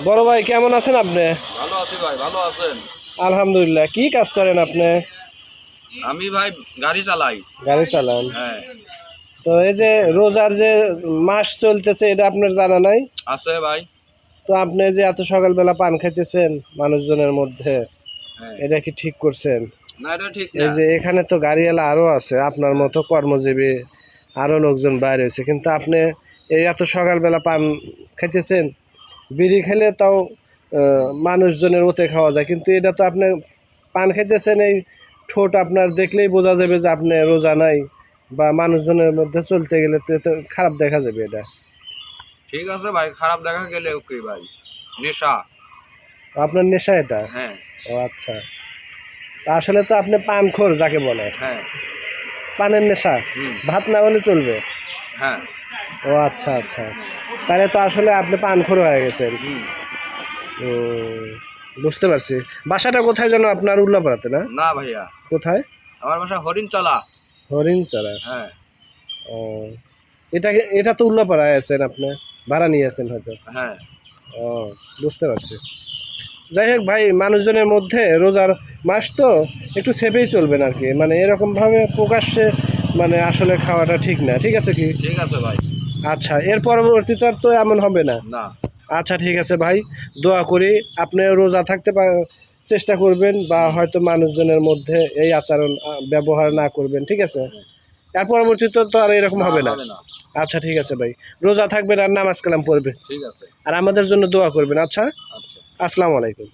বড় ভাই কেমন আছেন আপনি? ভালো আছি ভাই, ভালো আছেন? আলহামদুলিল্লাহ। কি কাজ করেন আপনি? আমি ভাই গাড়ি চালাই। গাড়ি চালান? হ্যাঁ। তো এই যে রোজার যে মাস চলতেছে এটা আপনার জানা নাই? আছে ভাই। তো আপনি যে এত সকালবেলা পান খাইতেছেন মানুষজনের মধ্যে, হ্যাঁ। এটা কি ঠিক করছেন? না, এটা ঠিক না। এই যে এখানে তো গাড়িওয়ালা আরো আছে আপনার মতো কর্মজীবী, আরো লোকজন বাইরে হয়েছে, কিন্তু আপনি এই এত সকালবেলা পান খাইতেছেন। বিড়ি খেলে তাও মানুষজনের ওতে খাওয়া যায়, কিন্তু এটা তো আপনি পান খাইতেছেন, এই ঠোঁট আপনার দেখলেই বোঝা যাবে যে আপনি রোজা নাই, বা মানুষজনের মধ্যে চলতে গেলে তো এটা খারাপ দেখা যাবে। এটা ঠিক আছে ভাই, খারাপ দেখা গেলে ওকে ভাই, নেশা। আপনার নেশা এটা? হ্যাঁ। ও আচ্ছা। তা আসলে তো আপনি পানখোর যাকে বলে, হ্যাঁ। পানের নেশা। হুম। ভাত না হলে চলবে? হ্যাঁ। ও আচ্ছা আচ্ছা। তাহলে তো আসলে আপনি পানখোর হয়ে গেছেন। হুম। বুঝতে পারছি। বাসাটা কোথায় যেন আপনার? উল্লাপাড়াতে না? না ভাইয়া, কোথায়? আমার বাসা হরিণতলা। হরিণচড়া? হ্যাঁ। ও, এটা তো উল্লাপাড়ায় আছেন আপনি, ভাড়া নিয়ে আছেন হয়তো। হ্যাঁ। ও, বুঝতে পারছি। যাই হোক ভাই, মানুষজনের মধ্যে রোজার মাস তো একটু সেফেই চলবেন আর কি, মানে এরকমভাবে প্রকাশ্যে মানে আসলে খাওয়াটা ঠিক না। ঠিক আছে কি? ঠিক আছে ভাই। আচ্ছা, এর পরবর্তীতে আর তো এমন হবে না। না। আচ্ছা ঠিক আছে ভাই, দোয়া করি আপনি রোজা থাকতে চেষ্টা করবেন, বা হয়তো মানুষজনের মধ্যে এই আচরণ ব্যবহার না করবেন। ঠিক আছে? এর পরবর্তীতে তো আর এরকম হবে না। আচ্ছা ঠিক আছে ভাই, রোজা থাকবেন আর নামাজ কালাম পড়বেন, ঠিক আছে। আর আমাদের জন্য দোয়া করবেন। আচ্ছা, আচ্ছা। আসসালামু আলাইকুম।